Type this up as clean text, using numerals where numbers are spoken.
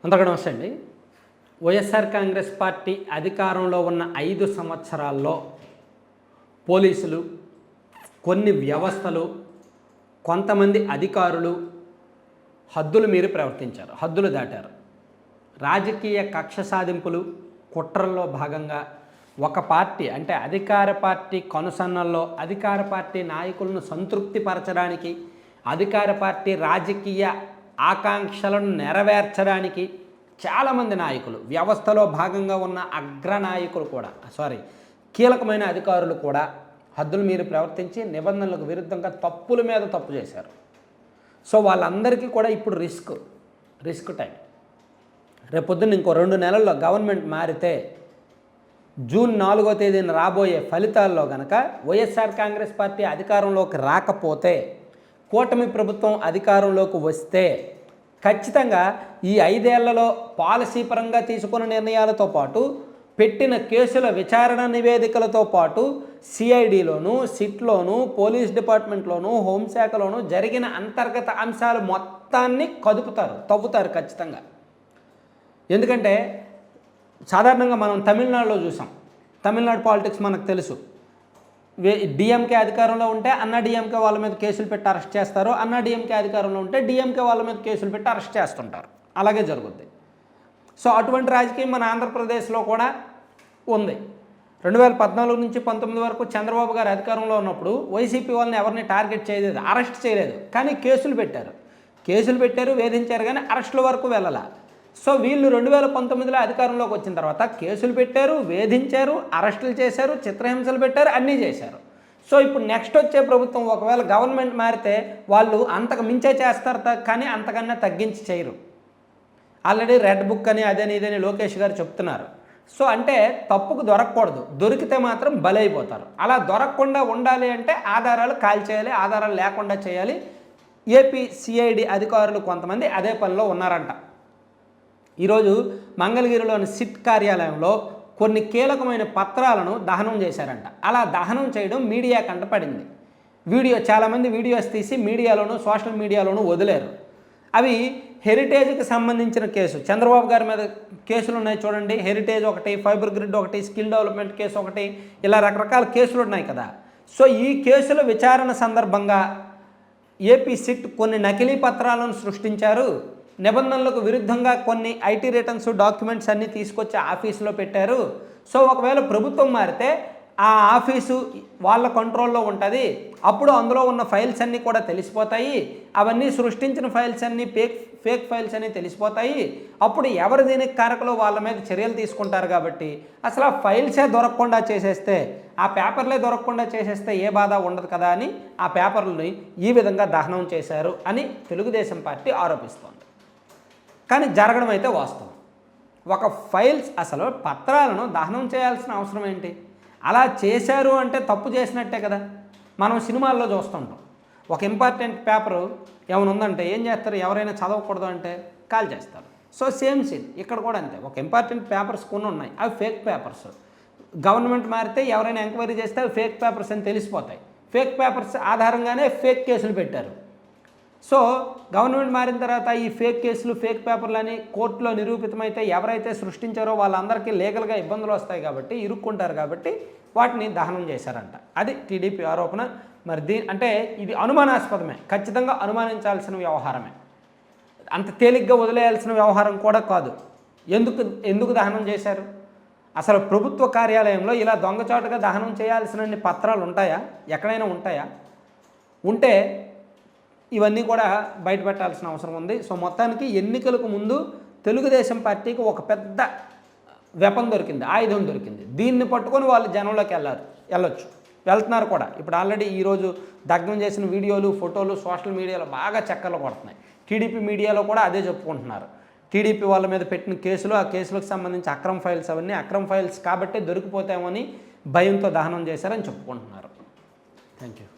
అందరికీ నమస్తే అండి. వైఎస్ఆర్ కాంగ్రెస్ పార్టీ అధికారంలో ఉన్న 5 సంవత్సరాల్లో పోలీసులు, కొన్ని వ్యవస్థలు, కొంతమంది అధికారులు హద్దులు మీరి ప్రవర్తించారు, హద్దులు దాటారు. రాజకీయ కక్ష సాధింపులు, కుట్రల్లో భాగంగా ఒక పార్టీ అంటే అధికార పార్టీ కనుసన్నల్లో అధికార పార్టీ నాయకులను సంతృప్తిపరచడానికి, అధికార పార్టీ రాజకీయ ఆకాంక్షలను నెరవేర్చడానికి చాలామంది నాయకులు, వ్యవస్థలో భాగంగా ఉన్న అగ్రనాయకులు కూడా కీలకమైన అధికారులు కూడా హద్దులు మీరి ప్రవర్తించి నిబంధనలకు విరుద్ధంగా తప్పుల మీద తప్పు చేశారు. సో వాళ్ళందరికీ కూడా ఇప్పుడు రిస్క్ టైం. రేపొద్దున ఇంకో 2 నెలల్లో గవర్నమెంట్ మారితే జూన్ 4వ తేదీన రాబోయే ఫలితాల్లో గనక వైఎస్ఆర్ కాంగ్రెస్ పార్టీ అధికారంలోకి రాకపోతే, కూటమి ప్రభుత్వం అధికారంలోకి వస్తే ఖచ్చితంగా ఈ 5 ఏళ్లలో పాలసీ పరంగా తీసుకున్న నిర్ణయాలతో పాటు, పెట్టిన కేసుల విచారణ నివేదికలతో పాటు సిఐడిలోను, సిట్లోను, పోలీస్ డిపార్ట్మెంట్లోను, హోంశాఖలోను జరిగిన అంతర్గత అంశాలు మొత్తాన్ని తవ్వుతారు ఖచ్చితంగా. ఎందుకంటే సాధారణంగా మనం తమిళనాడులో చూసాం. తమిళనాడు పాలిటిక్స్ మనకు తెలుసు. డిఎంకే అధికారంలో ఉంటే అన్నా డిఎంకే వాళ్ళ మీద కేసులు పెట్టి అరెస్ట్ చేస్తారు, అన్నా డిఎంకే అధికారంలో ఉంటే డిఎంకే వాళ్ళ మీద కేసులు పెట్టి అరెస్ట్ చేస్తుంటారు. అలాగే జరుగుద్ది. సో అటువంటి రాజకీయం మన ఆంధ్రప్రదేశ్లో కూడా ఉంది. 2014 నుంచి 19 వరకు చంద్రబాబు గారు అధికారంలో ఉన్నప్పుడు వైసీపీ వాళ్ళని ఎవరిని టార్గెట్ చేయలేదు, అరెస్ట్ చేయలేదు, కానీ కేసులు పెట్టారు, వేధించారు, కానీ అరెస్టుల వరకు వెళ్ళాల. సో వీళ్ళు 2019లో అధికారంలోకి వచ్చిన తర్వాత కేసులు పెట్టారు, వేధించారు, అరెస్టులు చేశారు, చిత్రహింసలు పెట్టారు, అన్నీ చేశారు. సో ఇప్పుడు నెక్స్ట్ వచ్చే ప్రభుత్వం ఒకవేళ గవర్నమెంట్ మారితే వాళ్ళు అంతకు మించే చేస్తారు, కానీ అంతకన్నా తగ్గించి చేయరు. ఆల్రెడీ రెడ్ బుక్ అని అదని ఇదని లోకేష్ గారు చెప్తున్నారు. సో అంటే తప్పుకు దొరకకూడదు, దొరికితే మాత్రం బలైపోతారు. అలా దొరకకుండా ఉండాలి అంటే ఆధారాలు కాల్చేయాలి, ఆధారాలు లేకుండా చేయాలి. ఏపీ సిఐడి అధికారులు కొంతమంది అదే పనిలో ఉన్నారంట. ఈరోజు మంగళగిరిలోని సిట్ కార్యాలయంలో కొన్ని కీలకమైన పత్రాలను దహనం చేశారంట. అలా దహనం చేయడం మీడియా కంటపడింది. చాలామంది వీడియోస్ తీసి మీడియాలోను, సోషల్ మీడియాలోను వదిలేరు. అవి హెరిటేజ్కి సంబంధించిన కేసు. చంద్రబాబు గారి మీద కేసులు ఉన్నాయి చూడండి. హెరిటేజ్ ఒకటి, ఫైబర్ గ్రిడ్ ఒకటి, స్కిల్ డెవలప్మెంట్ కేసు ఒకటి, ఇలా రకరకాల కేసులు ఉన్నాయి కదా. సో ఈ కేసుల విచారణ సందర్భంగా ఏపీ సిట్ కొన్ని నకిలీ పత్రాలను సృష్టించారు. నిబంధనలకు విరుద్ధంగా కొన్ని ఐటీ రిటర్న్స్, డాక్యుమెంట్స్ అన్నీ తీసుకొచ్చి ఆఫీసులో పెట్టారు. సో ఒకవేళ ప్రభుత్వం మారితే ఆ ఆఫీసు వాళ్ళ కంట్రోల్లో ఉంటుంది. అప్పుడు అందులో ఉన్న ఫైల్స్ అన్నీ కూడా తెలిసిపోతాయి. అవన్నీ సృష్టించిన ఫైల్స్ అన్నీ ఫేక్ ఫైల్స్ అన్నీ తెలిసిపోతాయి. అప్పుడు ఎవరు దీనికి కారకులో వాళ్ళ మీద చర్యలు తీసుకుంటారు. కాబట్టి అసలు ఆ ఫైల్సే దొరకకుండా చేసేస్తే, ఆ పేపర్లే దొరకకుండా చేసేస్తే ఏ బాధ ఉండదు కదా అని ఆ పేపర్లని ఈ విధంగా దహనం చేశారు అని తెలుగుదేశం పార్టీ ఆరోపిస్తోంది. కానీ జరగడం అయితే వాస్తవం. ఒక ఫైల్స్, అసలు పత్రాలను దహనం చేయాల్సిన అవసరం ఏంటి? అలా చేశారు అంటే తప్పు చేసినట్టే కదా. మనం సినిమాల్లో చూస్తుంటాం, ఒక ఇంపార్టెంట్ పేపరు ఏమైనా ఉందంటే ఏం చేస్తారు, ఎవరైనా చదవకూడదు అంటే కాల్ చేస్తారు. సో సేమ్ సీన్ ఇక్కడ కూడా అంతే. ఒక ఇంపార్టెంట్ పేపర్స్ కొన్ని ఉన్నాయి, అవి ఫేక్ పేపర్స్. గవర్నమెంట్ మారితే ఎవరైనా ఎంక్వైరీ చేస్తే అవి ఫేక్ పేపర్స్ అని తెలిసిపోతాయి. ఫేక్ పేపర్స్ ఆధారంగానే ఫేక్ కేసులు పెట్టారు. సో గవర్నమెంట్ మారిన తర్వాత ఈ ఫేక్ కేసులు, ఫేక్ పేపర్లు అని కోర్టులో నిరూపితమైతే ఎవరైతే సృష్టించారో వాళ్ళందరికీ లీగల్గా ఇబ్బందులు వస్తాయి కాబట్టి, ఇరుక్కుంటారు కాబట్టి వాటిని దహనం చేశారంట. అది టీడీపీ ఆరోపణ. మరి అంటే ఇది అనుమానాస్పదమే, ఖచ్చితంగా అనుమానించాల్సిన వ్యవహారమే. అంత తేలిగ్గా వదిలేయాల్సిన వ్యవహారం కూడా కాదు. ఎందుకు దహనం చేశారు? అసలు ప్రభుత్వ కార్యాలయంలో ఇలా దొంగచాటుగా దహనం చేయాల్సిన పత్రాలు ఉంటాయా? ఎక్కడైనా ఉంటాయా? ఉంటే ఇవన్నీ కూడా బయటపెట్టాల్సిన అవసరం ఉంది. సో మొత్తానికి ఎన్నికలకు ముందు తెలుగుదేశం పార్టీకి ఒక పెద్ద వెపన్ దొరికింది, ఆయుధం దొరికింది. దీన్ని పట్టుకొని వాళ్ళు జనంలోకి వెళ్తున్నారు కూడా. ఇప్పుడు ఆల్రెడీ ఈరోజు దగ్ధం చేసిన వీడియోలు, ఫోటోలు సోషల్ మీడియాలో బాగా చక్కర్లు కొడుతున్నాయి. టీడీపీ మీడియాలో కూడా అదే చెప్పుకుంటున్నారు. టీడీపీ వాళ్ళ మీద పెట్టిన కేసులు, ఆ కేసులకు సంబంధించి అక్రమ ఫైల్స్, అవన్నీ అక్రమ ఫైల్స్ కాబట్టి దొరికిపోతామని భయంతో దహనం చేశారని చెప్పుకుంటున్నారు. Thank you.